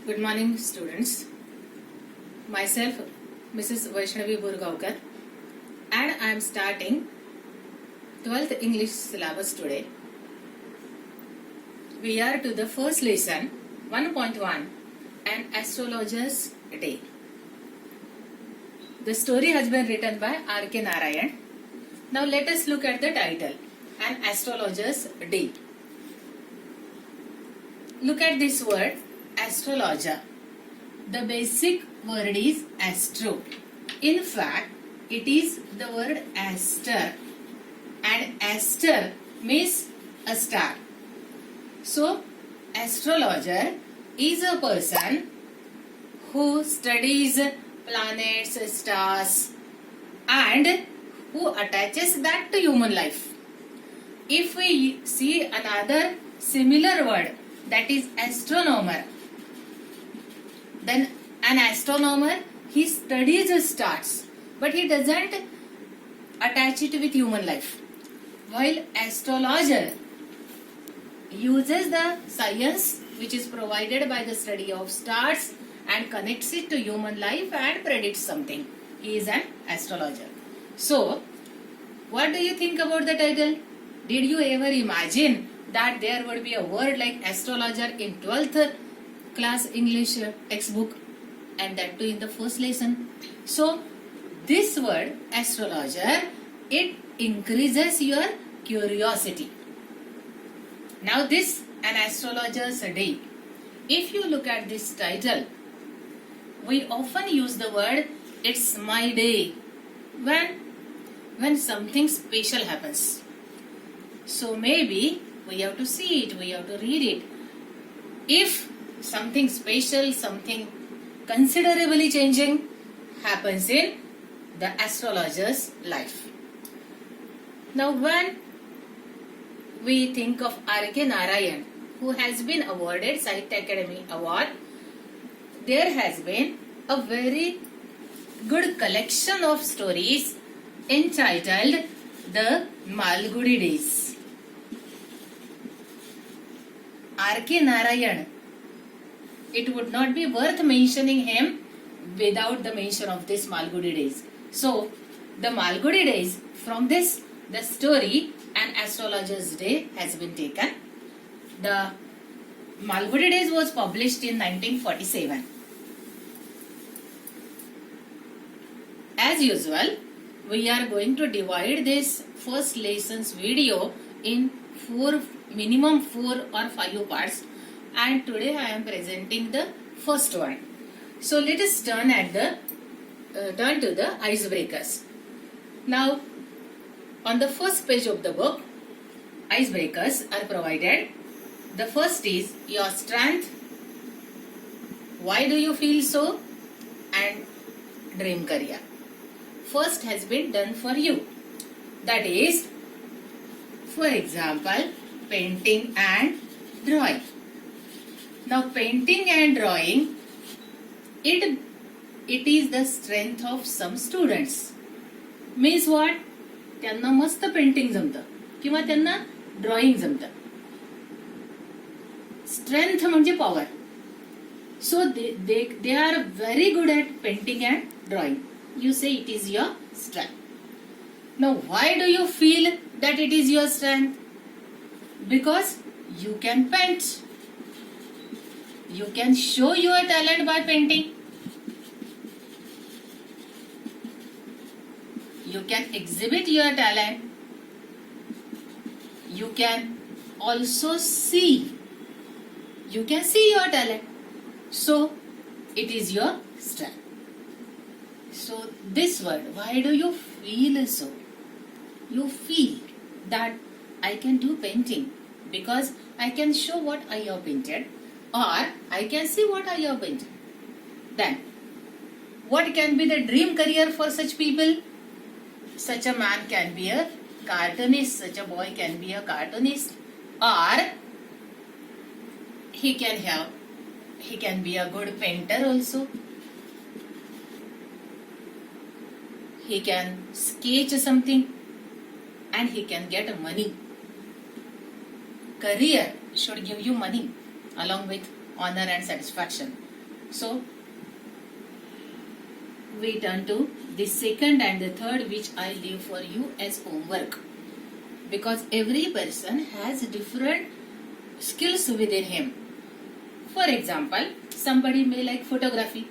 Good morning, students. Myself, Mrs. Vaishnavi Burgaonkar, and I am starting 12th English syllabus today. We are to the first lesson, 1.1, An Astrologer's Day. The story has been written by R.K. Narayan. Now let us look at the title, An Astrologer's Day. Look at this word, astrologer. The basic word is astro. In fact, it is the word aster, and aster means a star. So, astrologer is a person who studies planets, stars, and who attaches that to human life. If we see another similar word, that is astronomer, then an astronomer, he studies the stars, but he doesn't attach it with human life. While astrologer uses the science which is provided by the study of stars and connects it to human life and predicts something. He is an astrologer. So, what do you think about the title? Did you ever imagine that there would be a word like astrologer in 12th class English textbook, and that too in the first lesson? So, this word astrologer, it increases your curiosity. Now this, an astrologer's day. If you look at this title, we often use the word it's my day when something special happens. So maybe we have to see it, we have to read it. If something special, something considerably changing happens in the astrologer's life. Now when we think of R.K. Narayan, who has been awarded Sahitya Academy Award, there has been a very good collection of stories entitled The Malgudi Days. R.K. Narayan, it would not be worth mentioning him without the mention of this Malgudi Days. So, the Malgudi Days, from this, the story An Astrologer's Day has been taken. The Malgudi Days was published in 1947. As usual, we are going to divide this first lesson's video in minimum 4 or 5 parts, and today I am presenting the first one. So let us turn to the icebreakers. Now, on the first page of the book, icebreakers are provided. The first is your strength, why do you feel so, and dream career. First has been done for you. That is, for example, painting and drawing. Now, painting and drawing, it is the strength of some students. Means what? त्यांना मस्त painting जमतं किंवा त्यांना drawing जमतं. Strength म्हणजे power. So they are very good at painting and drawing. You say it is your strength. Now, why do you feel that it is your strength? Because you can paint. You can show your talent by painting. You can exhibit your talent. You can also see. You can see your talent. So, it is your strength. So, this word, why do you feel so? You feel that I can do painting because I can show what I have painted, or I can see what I have painted. Then, what can be the dream career for such people? Such a man can be a cartoonist, such a boy can be a cartoonist, or he can be a good painter also. He can sketch something and he can get money. Career should give you money along with honor and satisfaction. So we turn to the second and the third, which I leave for you as homework, because every person has different skills within him. For example, somebody may like photography,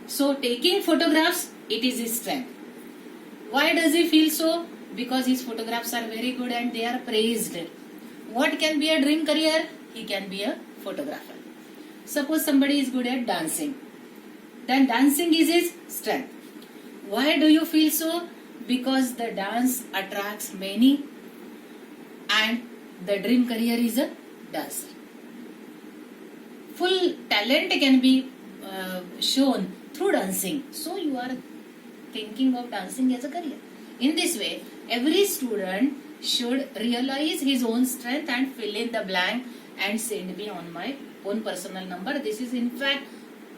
so taking photographs, it is his strength. Why does he feel so? Because his photographs are very good and they are praised. What can be a dream career? He can be a photographer. Suppose somebody is good at dancing, then dancing is his strength. Why do you feel so? Because the dance attracts many and the dream career is a dancer. Full talent can be shown through dancing. So you are thinking of dancing as a career. In this way, every student should realize his own strength and fill in the blank and send me on my own personal number. This is in fact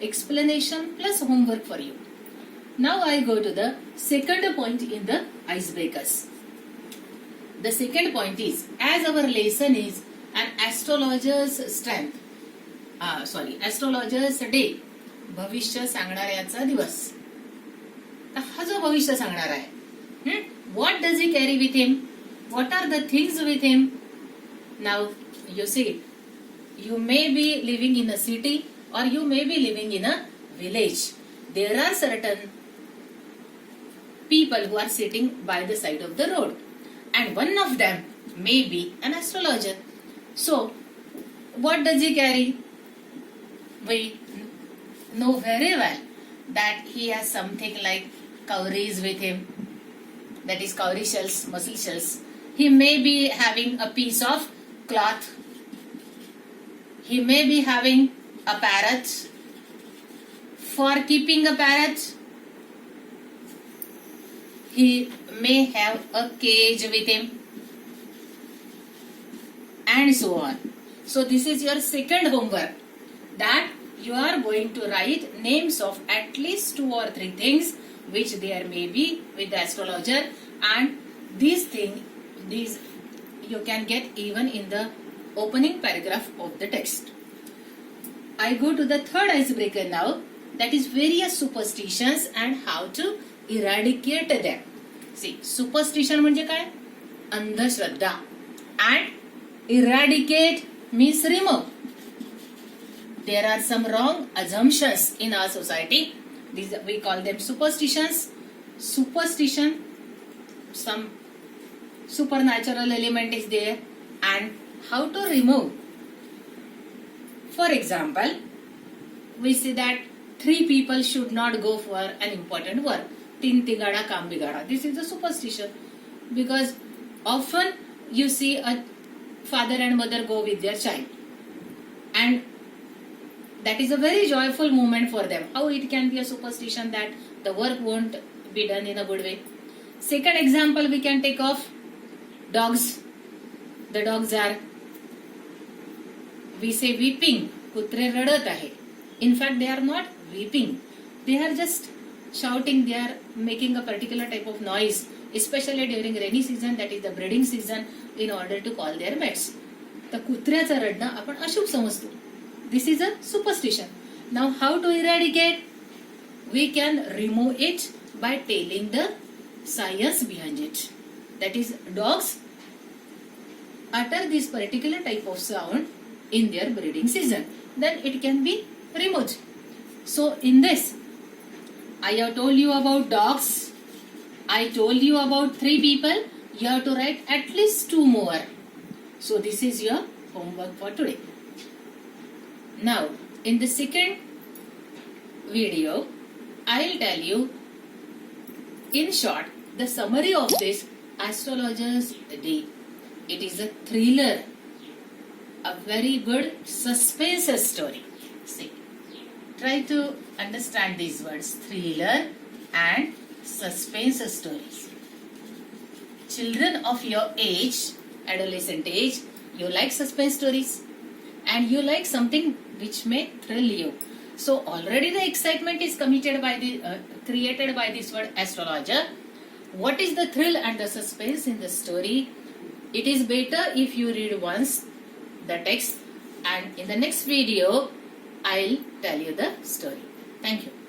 explanation plus homework for you. Now I go to the second point in the icebreakers. The second point is, as our lesson is an astrologer's strength, astrologer's day, भविष्य सांगणाऱ्याचा दिवस. हा जो भविष्य सांगणार आहे, what does he carry with him? What are the things with him? Now you see, you may be living in a city or you may be living in a village. There are certain people who are sitting by the side of the road, and one of them may be an astrologer. So what does he carry? We know very well that he has something like cowries with him, that is cowrie shells, mussel shells. He may be having a piece of cloth. He may be having a parrot. For keeping a parrot, he may have a cage with him, and so on. So this is your second homework, that you are going to write names of at least 2 or 3 things which there may be with the astrologer, and these you can get even in the opening paragraph of the text. I go to the third icebreaker now, that is various superstitions and how to eradicate them. See, superstition म्हणजे काय? अंधश्रद्धा. And eradicate means remove. There are some wrong assumptions in our society. These we call them superstitions. Superstition, some supernatural element is there, and how to remove. For example, we see that 3 people should not go for an important work. 3 तिगाड़ा काम बिगाड़ा. This is a superstition, because often you see a father and mother go with their child, and that is a very joyful moment for them. How it can be a superstition that the work won't be done in a good way? Second example we can take of dogs. The dogs are, we say weeping. कुत्रे रडत आहे. In fact, they are not weeping. They are just shouting. They are making a particular type of noise, especially during rainy season, that is the breeding season, in order to call their mates. तर कुत्र्याचं रडणं आपण अशुभ समजतो. This is a superstition. Now how to eradicate? We can remove it by telling the science behind it. That is, dogs utter this particular type of sound in their breeding season. Then it can be removed. So in this, I have told you about dogs. I told you about 3 people. You have to write at least 2 more. So this is your homework for today. Now, in the second video, I'll tell you in short the summary of this astrologer's day. It is a thriller, a very good suspense story. See, try to understand these words: thriller and suspense stories. Children of your age, adolescent age, you like suspense stories and you like something which may thrill you. So already the excitement is created by this word astrologer. What is the thrill and the suspense in the story? It is better if you read once the text, and in the next video I'll tell you the story. Thank you.